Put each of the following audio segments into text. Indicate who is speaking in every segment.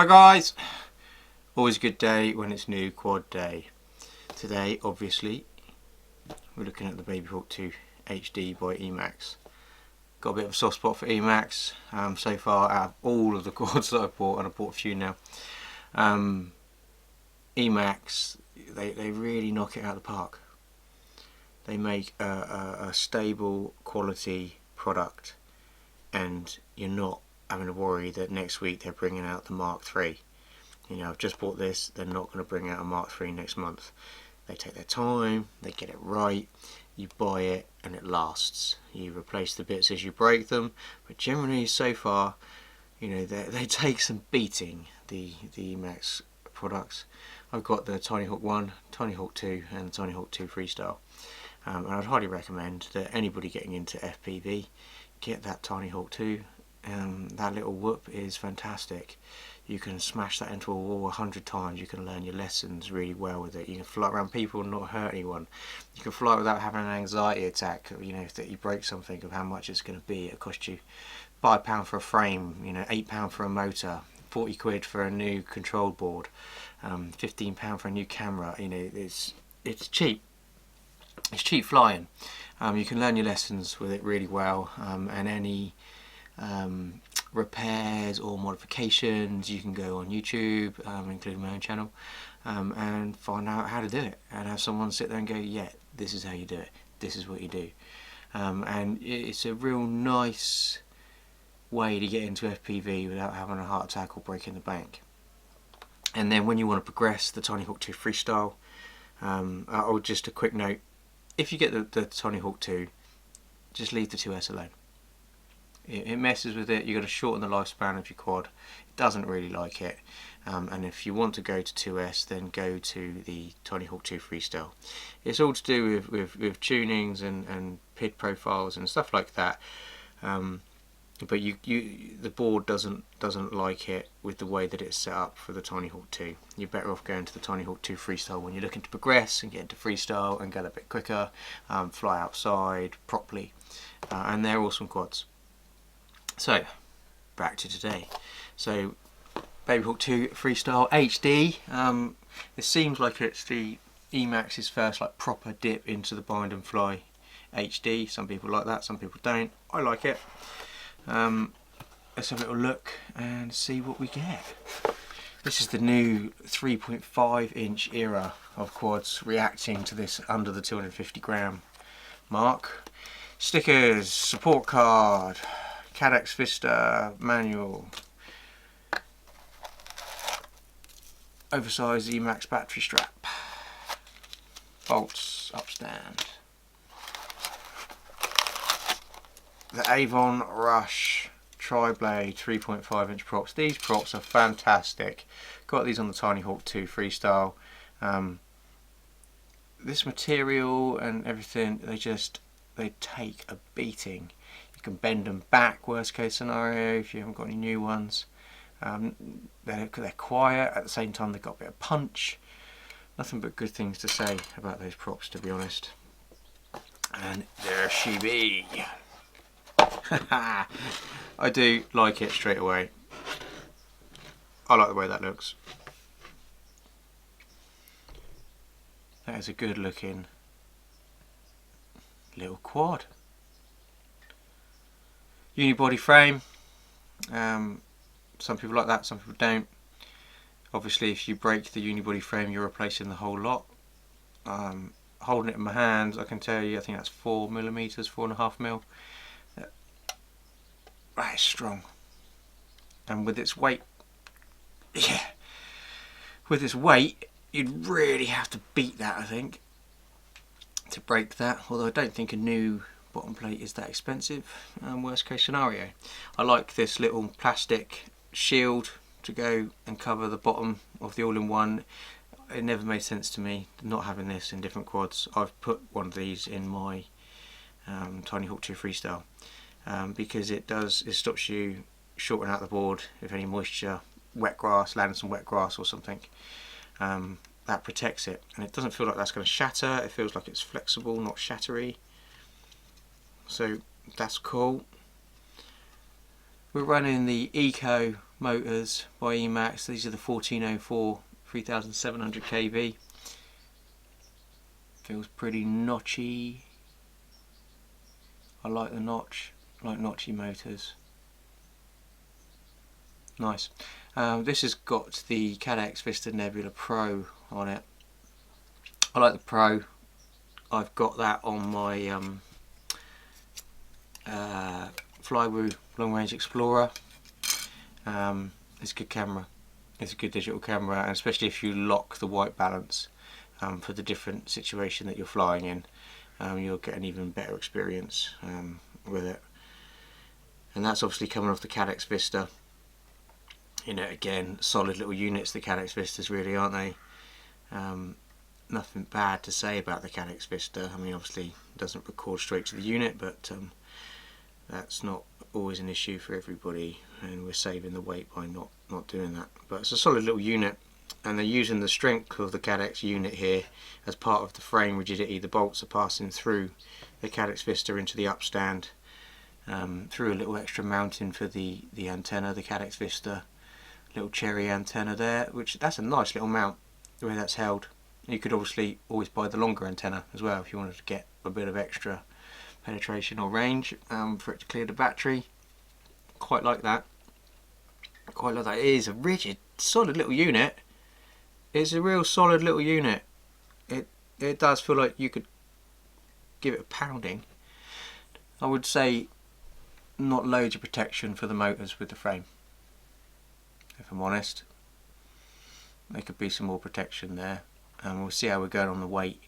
Speaker 1: Hi guys! Always a good day when it's new quad day. Today obviously we're looking at the Babyhawk 2 HD by Emax. Got a bit of a soft spot for Emax so far out of all of the quads that I've bought, and I've bought a few now. Emax, they really knock it out of the park. They make a stable quality product, and you're not having to worry that next week they're bringing out the Mark III. You know, I've just bought this, they're not going to bring out a Mark III next month. They take their time, they get it right, you buy it and it lasts. You replace the bits as you break them, but generally so far, you know, they take some beating, the Emax products. I've got the Tiny Hawk 1, Tiny Hawk 2 and the Tiny Hawk 2 Freestyle. And I'd highly recommend that anybody getting into FPV get that Tiny Hawk 2. That little whoop is fantastic. You can smash that into a wall 100 times. You can learn your lessons really well with it. You can fly around people and not hurt anyone. You can fly without having an anxiety attack, you know, if that you break something, of how much it's going to be. It cost you £5 for a frame, you know, £8 for a motor, 40 quid for a new control board, £15 for a new camera. You know, it's cheap. It's cheap flying. You can learn your lessons with it really well, and any repairs or modifications, you can go on YouTube, including my own channel, and find out how to do it, and have someone sit there and go, yeah, this is how you do it, this is what you do. And it's a real nice way to get into FPV without having a heart attack or breaking the bank. And then when you want to progress, the Tiny Hawk 2 Freestyle, or just a quick note, if you get the Tiny Hawk 2, just leave the 2S alone. It messes with it. You've got to shorten the lifespan of your quad. It doesn't really like it. And if you want to go to 2S, then go to the Tiny Hawk 2 Freestyle. It's all to do with tunings and PID profiles and stuff like that. But the board doesn't like it with the way that it's set up for the Tiny Hawk 2. You're better off going to the Tiny Hawk 2 Freestyle when you're looking to progress and get into freestyle and go a bit quicker, fly outside properly, and they're awesome quads. So back to today. So Babyhawk 2 Freestyle HD. It seems like it's the Emax's first like proper dip into the bind and fly HD. Some people like that, some people don't. I like it. Let's have a little look and see what we get. This is the new 3.5 inch era of quads reacting to this under the 250 gram mark. Stickers, support card, Cadex Vista manual, oversized Emax battery strap, bolts, upstand, the Avon Rush tri-blade 3.5 inch props. These props are fantastic. Got these on the Tiny Hawk 2 Freestyle. This material and everything, they take a beating. You can bend them back, worst case scenario, if you haven't got any new ones. They're quiet, at the same time they've got a bit of punch. Nothing but good things to say about those props, to be honest. And there she be. I do like it straight away. I like the way that looks. That is a good looking little quad. Unibody frame. Some people like that, some people don't. Obviously if you break the unibody frame, you're replacing the whole lot. Holding it in my hands, I can tell you, I think that's 4mm, 4.5mm. That is strong. And with its weight, yeah, with its weight, you'd really have to beat that, I think, to break that. Although I don't think a new bottom plate is that expensive, worst case scenario. I like this little plastic shield to go and cover the bottom of the all-in-one. It never made sense to me not having this in different quads. I've put one of these in my Tiny Hawk 2 Freestyle because it stops you shorting out the board if any moisture, wet grass, landing some wet grass or something. That protects it, and it doesn't feel like that's going to shatter. It feels like it's flexible, not shattery. So that's cool. We're running the Eco motors by Emax. These are the 1404 3700 kV. Feels pretty notchy. I like the notch, I like notchy motors. Nice. This has got the Cadex Vista Nebula Pro on it. I like the Pro. I've got that on my Flywoo Long Range Explorer. It's a good camera. It's a good digital camera, and especially if you lock the white balance for the different situation that you're flying in, you'll get an even better experience with it. And that's obviously coming off the Cadex Vista. You know, again, solid little units, the Cadex Vistas really, aren't they? Nothing bad to say about the Cadex Vista. I mean, obviously it doesn't record straight to the unit, but that's not always an issue for everybody, and we're saving the weight by not doing that. But it's a solid little unit, and they're using the strength of the Cadex unit here as part of the frame rigidity. The bolts are passing through the Cadex Vista into the upstand, through a little extra mounting for the antenna, the Cadex Vista little cherry antenna there, which that's a nice little mount the way that's held. You could obviously always buy the longer antenna as well if you wanted to get a bit of extra penetration or range for it to clear the battery. Quite like that. Quite like that. It is a rigid, solid little unit. It's a real solid little unit. It does feel like you could give it a pounding. I would say not loads of protection for the motors with the frame, if I'm honest. There could be some more protection there, and we'll see how we're going on the weight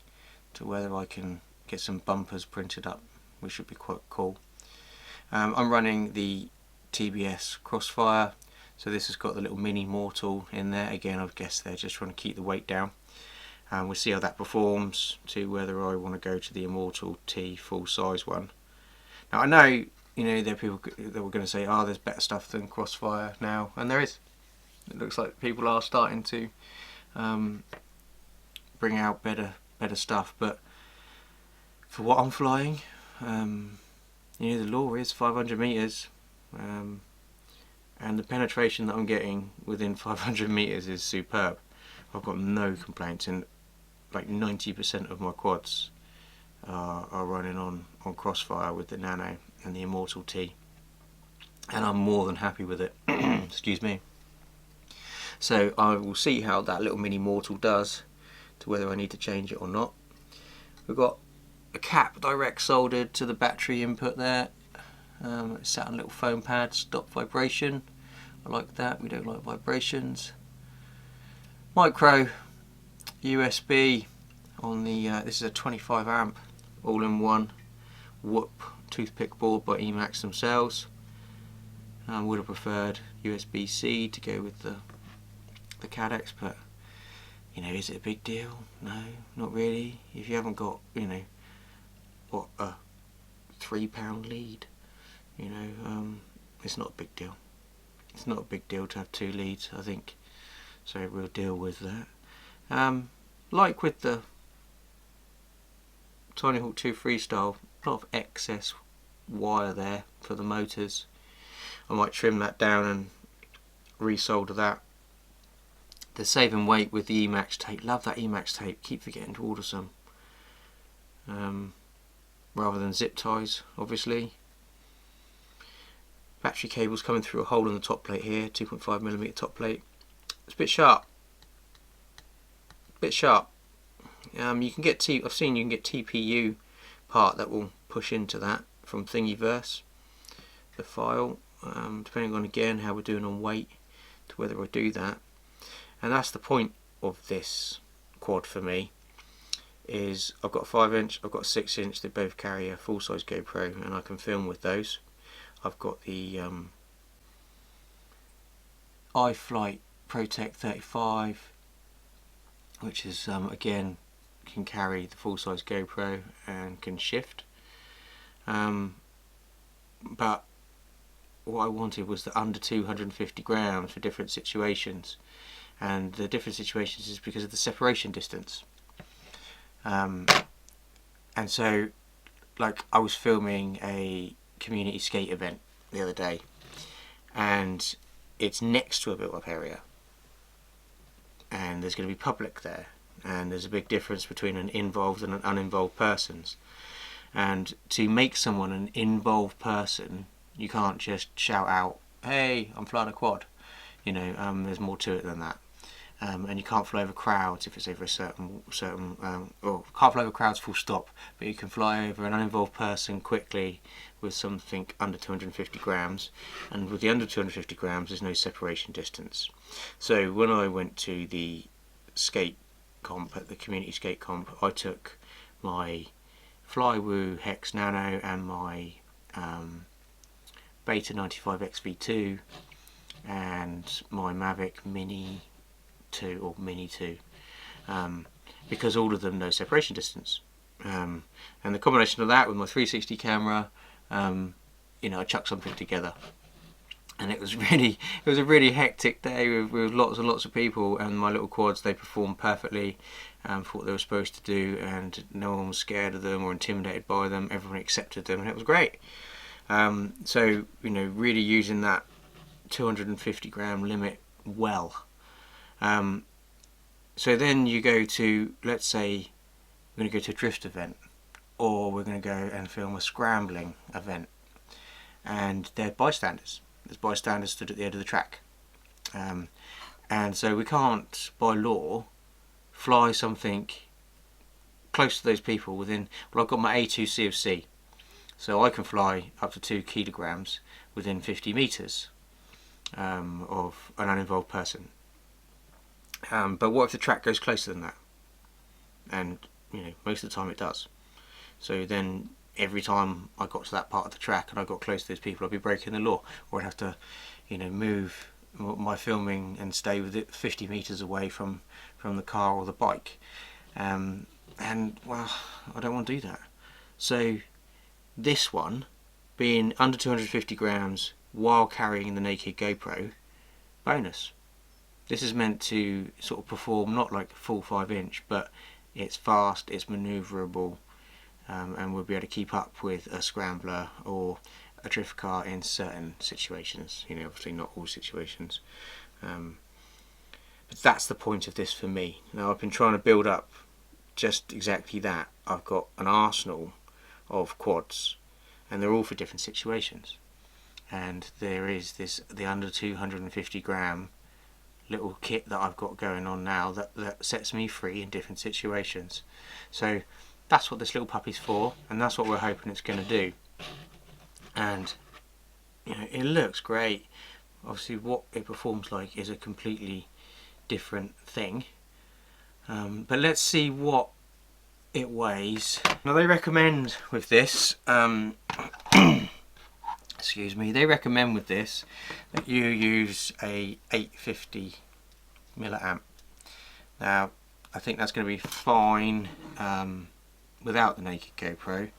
Speaker 1: to whether I can get some bumpers printed up, which should be quite cool. I'm running the TBS Crossfire, so this has got the little mini Mortal in there. Again, I guess they're just trying to keep the weight down. We'll see how that performs to whether I want to go to the Immortal T full size one. Now I know, you know, there are people that were going to say, oh, there's better stuff than Crossfire now, and there is. It looks like people are starting to bring out better stuff, but for what I'm flying, you know, the law is 500 meters, and the penetration that I'm getting within 500 meters is superb. I've got no complaints, and like 90% of my quads are running on Crossfire with the Nano and the Immortal T, and I'm more than happy with it. Excuse me. So I will see how that little mini Mortal does, to whether I need to change it or not. We've got a cap direct soldered to the battery input there. It's sat on a little foam pad, stop vibration. I like that, we don't like vibrations. Micro USB on the, this is a 25 amp all-in-one whoop toothpick board by Emax themselves. I would have preferred USB-C to go with the Cadex, but you know, is it a big deal? No, not really. If you haven't got, you know, what, a £3 lead, you know, it's not a big deal. It's not a big deal to have 2 leads, I think, so we'll deal with that. Like with the Tiny Hawk 2 Freestyle, a lot of excess wire there for the motors. I might trim that down and resolder that. They're saving weight with the Emax tape. Love that Emax tape. Keep forgetting to order some. Rather than zip ties, obviously. Battery cables coming through a hole in the top plate here. 2.5mm top plate. It's a bit sharp. Bit sharp. You can get I've seen you can get TPU part that will push into that from Thingiverse. The file, depending on again how we're doing on weight, to whether I do that. And that's the point of this quad for me, is I've got a 5-inch, I've got a 6-inch, they both carry a full-size GoPro and I can film with those. I've got the iFlight ProTech 35, which is again can carry the full-size GoPro and can shift. But what I wanted was the under 250 grams for different situations. And the different situations is because of the separation distance. And so, like, I was filming a community skate event the other day, and it's next to a built up area, and there's going to be public there, and there's a big difference between an involved and an uninvolved person's. And to make someone an involved person, you can't just shout out, "Hey, I'm flying a quad." You know, there's more to it than that. And you can't fly over crowds if it's over a certain or can't fly over crowds full stop, but you can fly over an uninvolved person quickly with something under 250 grams, and with the under 250 grams there's no separation distance. So when I went to the skate comp at the community skate comp, I took my Flywoo Hex Nano and my Beta 95 XV2 and my Mavic Mini 2 or Mini 2, because all of them no separation distance, and the combination of that with my 360 camera, you know, I chucked something together, and it was a really hectic day with lots and lots of people, and my little quads, they performed perfectly for what they were supposed to do, and no one was scared of them or intimidated by them. Everyone accepted them, and it was great. So, you know, really using that 250 gram limit well. So then you go to, let's say we're going to go to a drift event, or we're going to go and film a scrambling event, and they're bystanders. There's bystanders stood at the end of the track, and so we can't, by law, fly something close to those people within. Well, I've got my A2 CFC, so I can fly up to 2 kilograms within 50 meters of an uninvolved person. But what if the track goes closer than that? And you know, most of the time it does. So then every time I got to that part of the track and I got close to those people, I'd be breaking the law, or I'd have to, you know, move my filming and stay with it 50 meters away from the car or the bike. And well, I don't want to do that. So this one, being under 250 grams while carrying the naked GoPro, bonus. This is meant to sort of perform not like full 5-inch, but it's fast, it's manoeuvrable, and we'll be able to keep up with a scrambler or a drift car in certain situations. You know, obviously not all situations. But that's the point of this for me. Now, I've been trying to build up just exactly that. I've got an arsenal of quads, and they're all for different situations. And there is the under 250 gram little kit that I've got going on now that sets me free in different situations. So that's what this little puppy's for, and that's what we're hoping it's going to do. And you know, it looks great. Obviously what it performs like is a completely different thing, but let's see what it weighs. Now they recommend with this excuse me, they recommend with this that you use a 850 milliamp. Now I think that's going to be fine without the naked GoPro,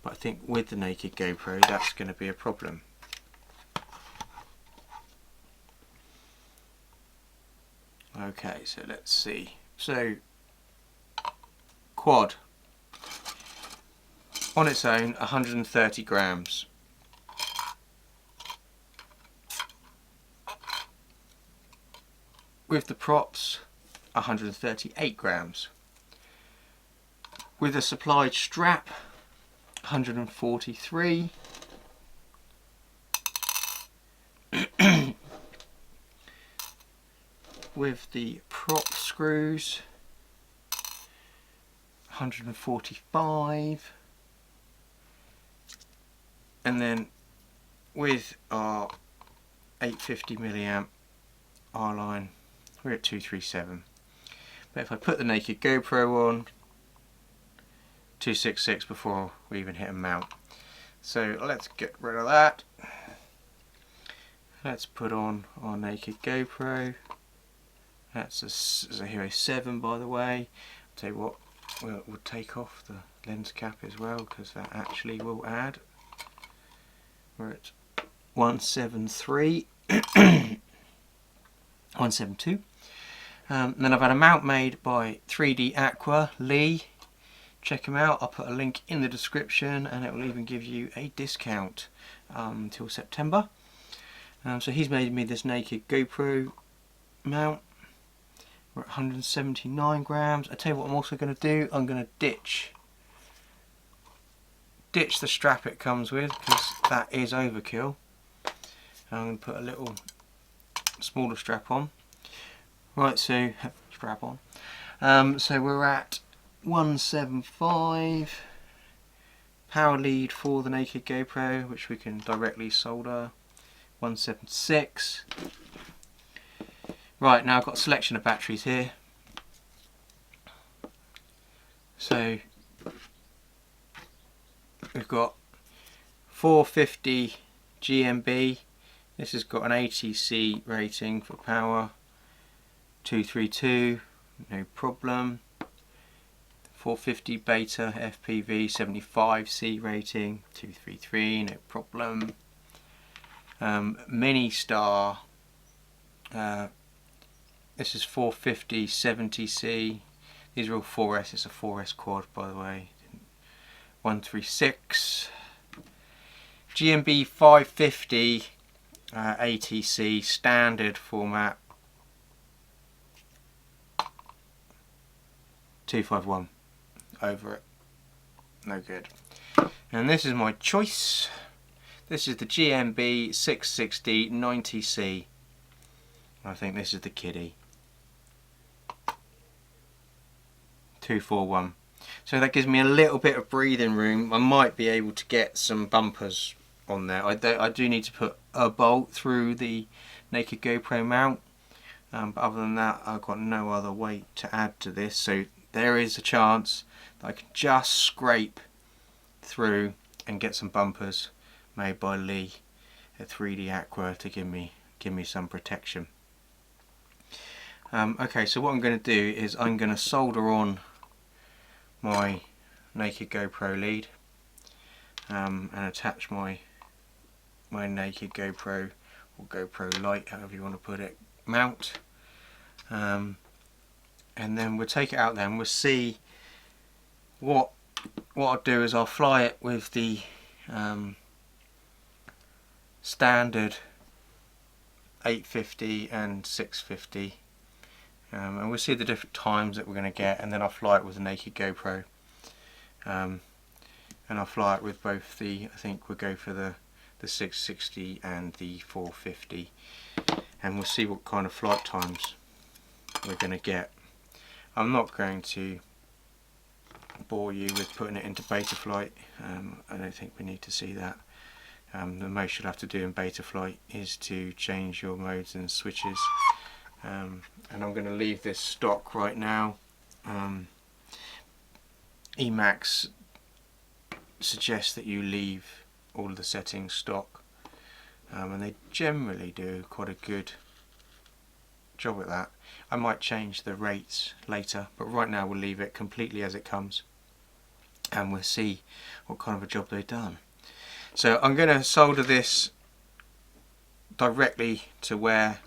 Speaker 1: but I think with the naked GoPro that's going to be a problem. Okay, so let's see. So quad on its own 130 grams. With the props 138 grams. With a supplied strap 143. With the prop screws 145. And then with our 850 milliamp R-line, we're at 237. But if I put the naked GoPro on, 266 before we even hit a mount. So let's get rid of that. Let's put on our naked GoPro. That's a Hero 7, by the way. I'll tell you what, we'll take off the lens cap as well, because that actually will add. We're at 173, 172. Then I've had a mount made by 3D Aqua Lee. Check them out. I'll put a link in the description, and it will even give you a discount till September. So he's made me this naked GoPro mount. We're at 179 grams. I tell you what I'm also going to do, I'm going to ditch the strap it comes with, because that is overkill. I'm going to put a little smaller strap on. Right, so strap on. So we're at 175 power lead for the naked GoPro, which we can directly solder. 176. Right, now I've got a selection of batteries here. So we've got 450 GMB. This has got an 80C rating for power. 232, no problem. 450 beta FPV, 75C rating. 233, no problem. Mini Star. This is 450 70C. These are all 4S. It's a 4S quad, by the way. 136. GMB 550 ATC standard format. 251. Over it. No good. And this is my choice. This is the GMB 660 90C. I think this is the kiddie. 241. So that gives me a little bit of breathing room. I might be able to get some bumpers on there. I do need to put a bolt through the naked GoPro mount, but other than that I've got no other weight to add to this, so there is a chance that I can just scrape through and get some bumpers made by Lee at 3D Aqua to give me some protection. Okay, so what I'm going to do is I'm going to solder on my naked GoPro lead and attach my naked GoPro or GoPro Lite, however you want to put it, mount, and then we'll take it out there and we'll see what I'll do is I'll fly it with the standard 850 and 650, and we'll see the different times that we're going to get, and then I'll fly it with the naked GoPro, and I'll fly it with both the, I think we'll go for the 660 and the 450, and we'll see what kind of flight times we're going to get. I'm not going to bore you with putting it into beta flight. I don't think we need to see that. The most you'll have to do in beta flight is to change your modes and switches, and I'm going to leave this stock right now. Emax suggests that you leave all of the settings stock, and they generally do quite a good job at that. I might change the rates later, but right now we'll leave it completely as it comes and we'll see what kind of a job they've done. So I'm going to solder this directly to where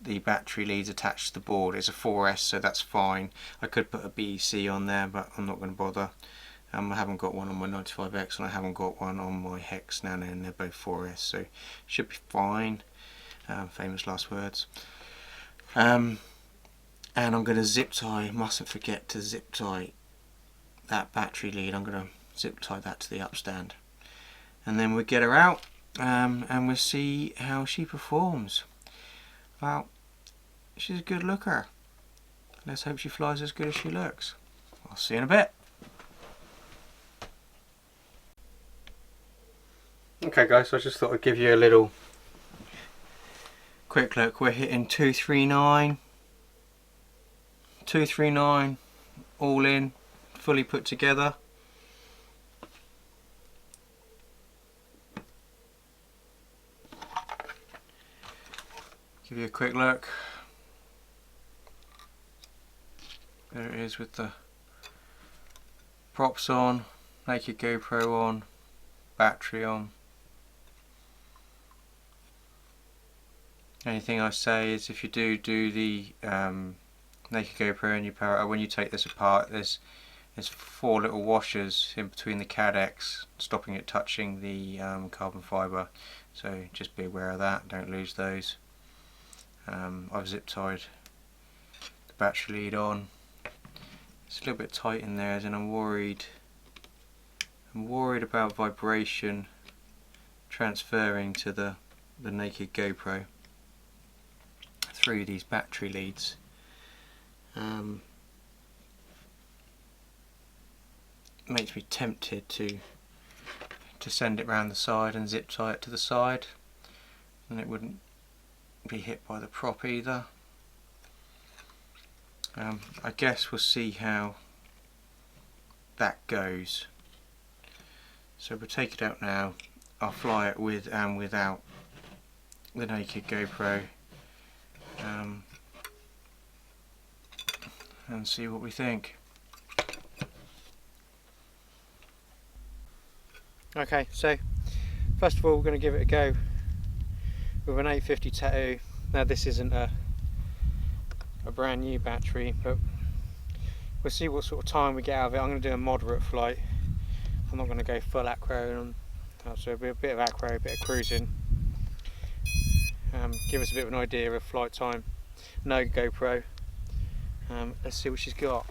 Speaker 1: the battery lead's attached to the board. It's a 4S, so that's fine. I could put a BEC on there, but I'm not going to bother. I haven't got one on my 95X and I haven't got one on my Hex Nano, and they're both 4S, so should be fine. Famous last words. And I'm going to zip tie, mustn't forget to zip tie that battery lead. I'm going to zip tie that to the upstand, and then we'll get her out and we'll see how she performs. Well, she's a good looker. Let's hope she flies as good as she looks. I'll see you in a bit. Okay guys, so I just thought I'd give you a little quick look. We're hitting 239 all in, fully put together. Give you a quick look. There it is with the props on, naked GoPro on, battery on. Anything I say is, if you do the naked GoPro and you power it, when you take this apart, there's there's 4 little washers in between the cadex, stopping it touching the carbon fibre, so just be aware of that, don't lose those. I've zip tied the battery lead on. It's a little bit tight in there, and I'm worried about vibration transferring to the naked GoPro through these battery leads. Makes me tempted to send it round the side and zip tie it to the side, and it wouldn't be hit by the prop either. I guess we'll see how that goes. So we'll take it out now. I'll fly it with and without the naked GoPro, and see what we think. Okay, so first of all we're going to give it a go with an 850 Tattoo. Now this isn't a brand new battery, but we'll see what sort of time we get out of it. I'm going to do a moderate flight. I'm not going to go full acro, so it'll be a bit of acro, a bit of cruising. Give us a bit of an idea of flight time. No GoPro. Let's see what she's got.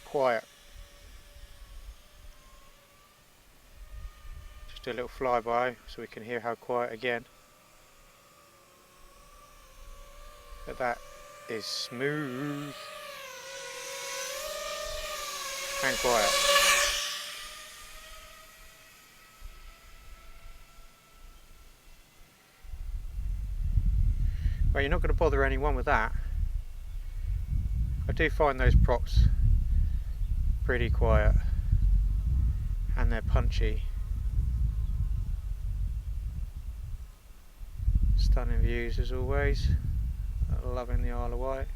Speaker 1: Quiet. Just do a little flyby so we can hear how quiet again. But that is smooth and quiet. Well, you're not going to bother anyone with that. I do find those props pretty quiet, and they're punchy. Stunning views as always. Loving the Isle of Wight.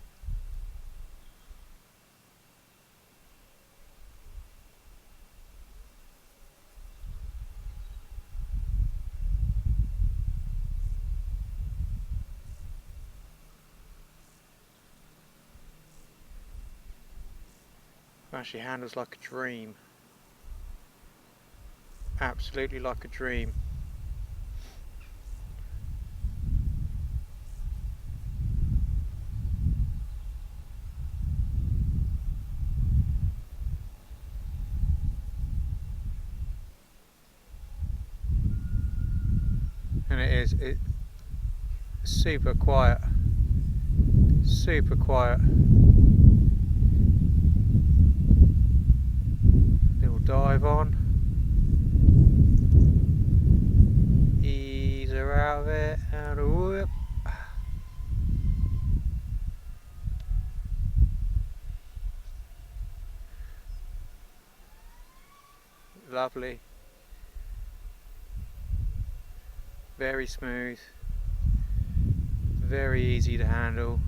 Speaker 1: Actually handles like a dream. Absolutely like a dream. And it's super quiet. Super quiet. Dive on, ease her out of it, and whoop. Lovely, very smooth, very easy to handle.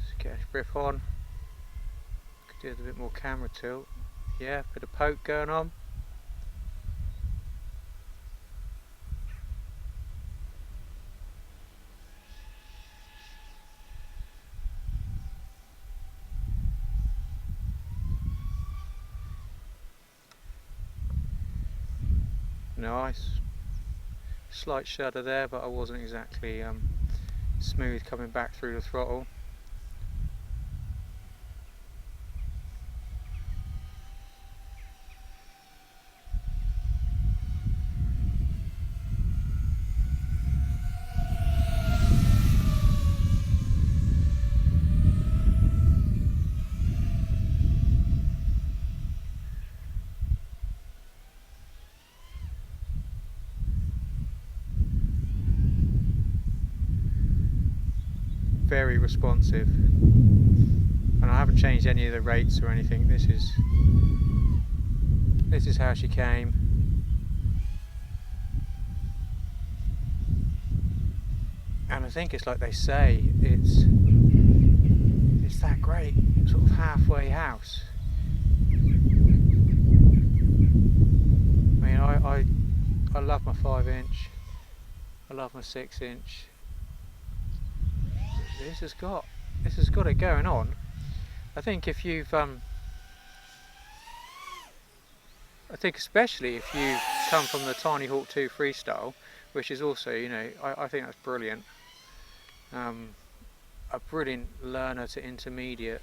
Speaker 1: Just get a grip on. Do a bit more camera tilt. Yeah, bit of poke going on. Nice. Slight shudder there, but I wasn't exactly smooth coming back through the throttle. Very responsive, and I haven't changed any of the rates or anything. This is how she came. And I think it's like they say, it's that great sort of halfway house. I mean,
Speaker 2: know, I love my 5-inch, I love my 6-inch. This has got it going on. I think if you've I think especially if you've come from the Tiny Hawk 2 freestyle, which is also, you know, I think that's brilliant. A brilliant learner to intermediate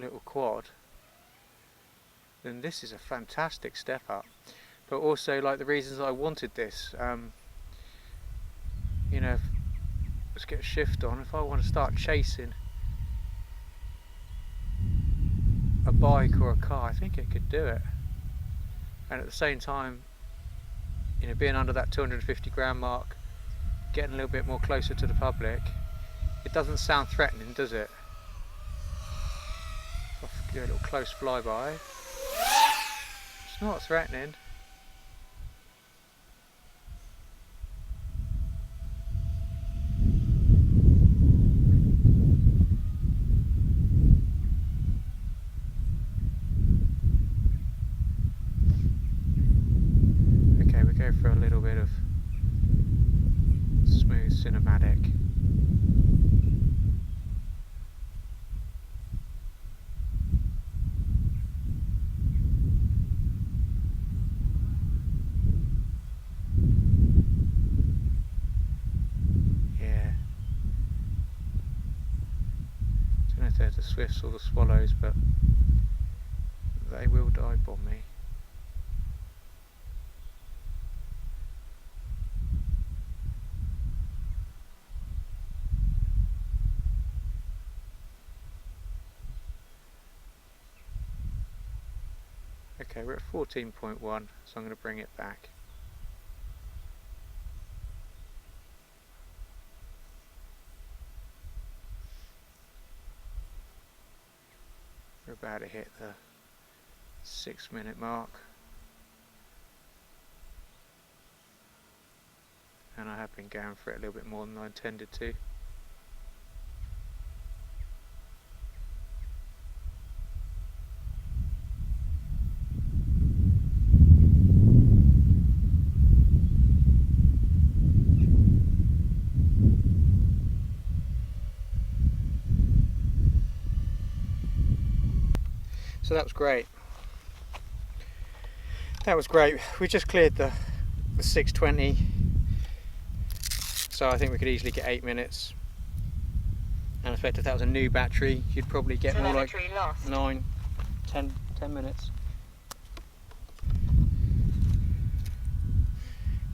Speaker 2: little quad, then this is a fantastic step up. But also, like, the reasons I wanted this, you know, let's get a shift on. If I want to start chasing a bike or a car, I think it could do it. And at the same time, you know, being under that 250 gram mark, getting a little bit more closer to the public, it doesn't sound threatening, does it? I'll do a little close flyby. It's not threatening. Okay, we go for a little bit of smooth cinematic. They're the swifts or the swallows, but they will dive bomb me. Okay, we're at 14.1, so I'm going to bring it back. We're about to hit the 6-minute mark, and I have been going for it a little bit more than I intended to. So that was great. That was great. We just cleared the 620, so I think we could easily get 8 minutes. And in fact, if that was a new battery, you'd probably get more like 9, 10 minutes.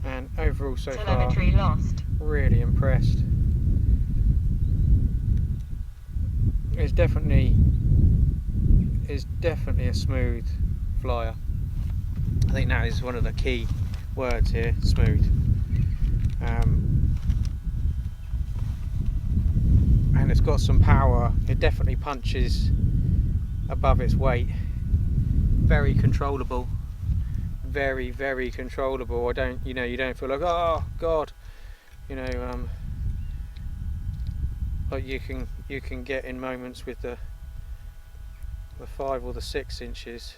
Speaker 2: And overall so far, really impressed. It's definitely a smooth flyer. I think that is one of the key words here, smooth. And it's got some power. It definitely punches above its weight. Very controllable. Very, very controllable. You don't feel like, oh God, like you can get in moments with the 5 or the 6 inches.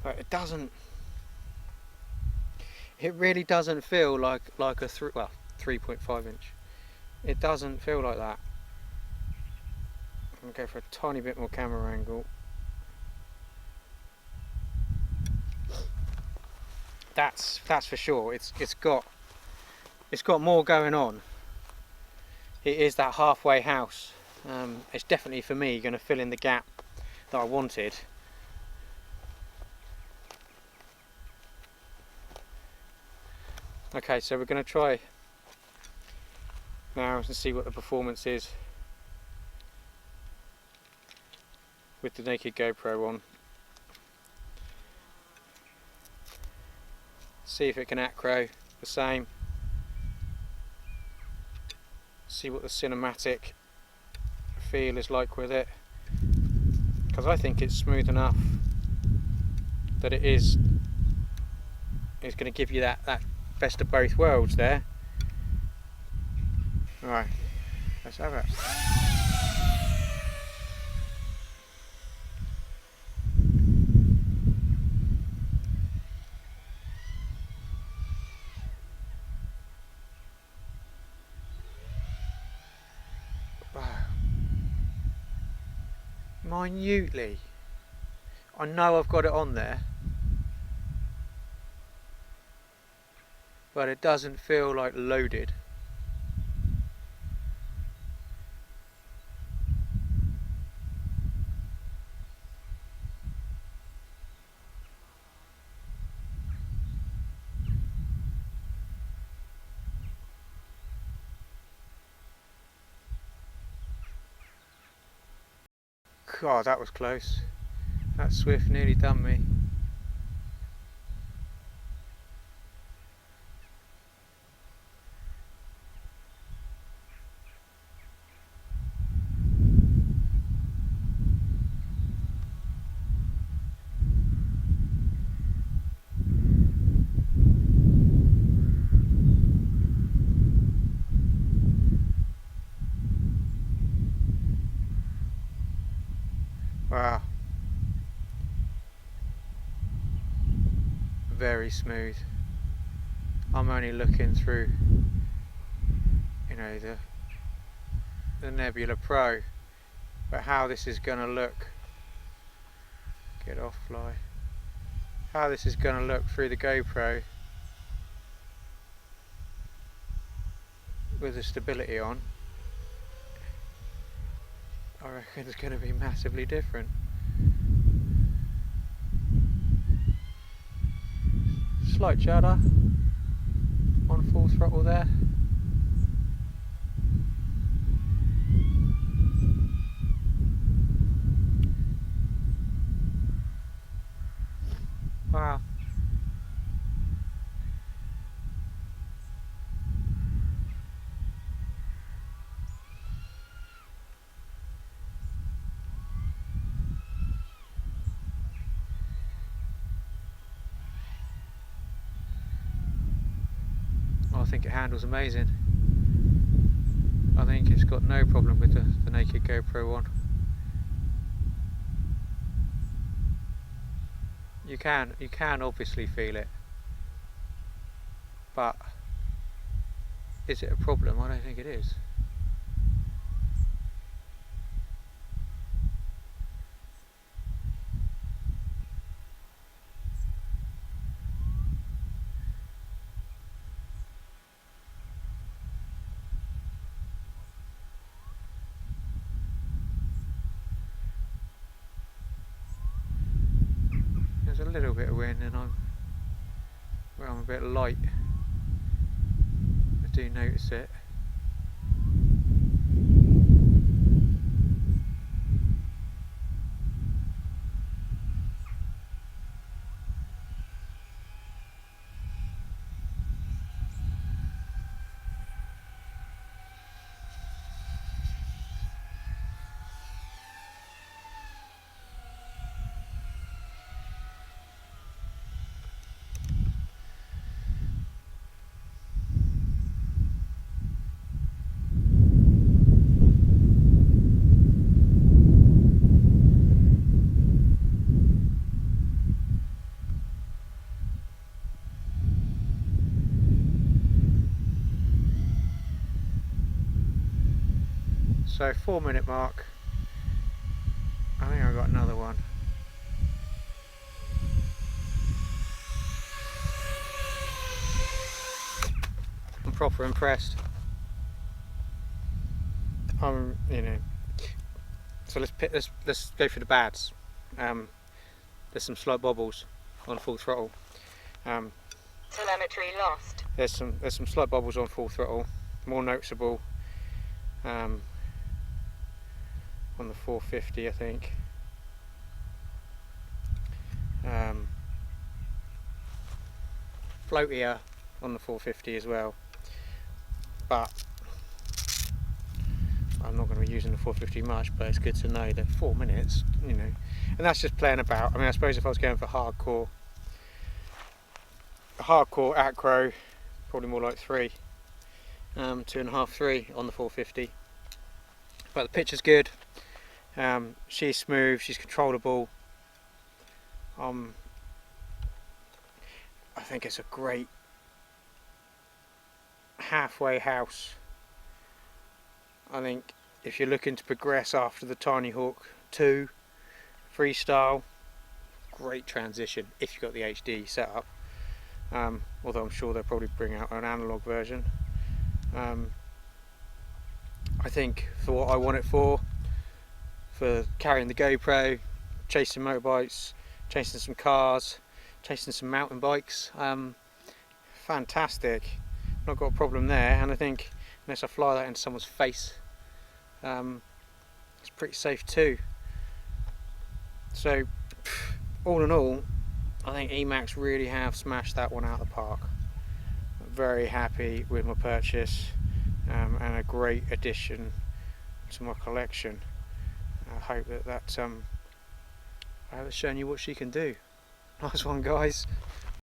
Speaker 2: But it really doesn't feel like a 3.5 inch. It doesn't feel like that. I'm going to go for a tiny bit more camera angle. That's for sure. It's got more going on. It is that halfway house. It's definitely, for me, going to fill in the gap that I wanted. Okay, so we're going to try now and see what the performance is with the naked GoPro on. See if it can acro the same. See what the cinematic feel is like with it, because I think it's smooth enough that it's going to give you that best of both worlds there. Alright, let's have it. minutely. I know I've got it on there, but it doesn't feel like loaded. God, that was close. That swift nearly done me. Wow. Very smooth. I'm only looking through, you know, the Nebula Pro, but how this is going to look, get off fly, how this is going to look through the GoPro with the stability on, I reckon it's going to be massively different. Slight judder on full throttle there. Wow. I think it handles amazing. I think it's got no problem with the naked GoPro one. You can obviously feel it, but is it a problem? I don't think it is. There's a little bit of wind and I'm a bit light. I do notice it. So 4-minute mark. I think I've got another one. I'm proper impressed. You know. So let's go for the bads. There's some slight bobbles on full throttle.
Speaker 3: Telemetry lost.
Speaker 2: There's some slight bobbles on full throttle, more noticeable on the 450, I think. Floatier on the 450 as well, but I'm not going to be using the 450 much, but it's good to know that 4 minutes, you know, and that's just playing about. I mean, I suppose if I was going for hardcore acro, probably more like 3, 2.5, 3 on the 450. But the picture's good. She's smooth, she's controllable. I think it's a great halfway house. I think if you're looking to progress after the Tiny Hawk 2, freestyle, great transition if you've got the HD set up, although I'm sure they'll probably bring out an analog version. I think for what I want it for carrying the GoPro, chasing motorbikes, chasing some cars, chasing some mountain bikes, fantastic, not got a problem there. And I think unless I fly that into someone's face, it's pretty safe too. So all in all, I think Emax really have smashed that one out of the park. I'm very happy with my purchase, and a great addition to my collection. I hope that I have shown you what she can do. Nice one, guys.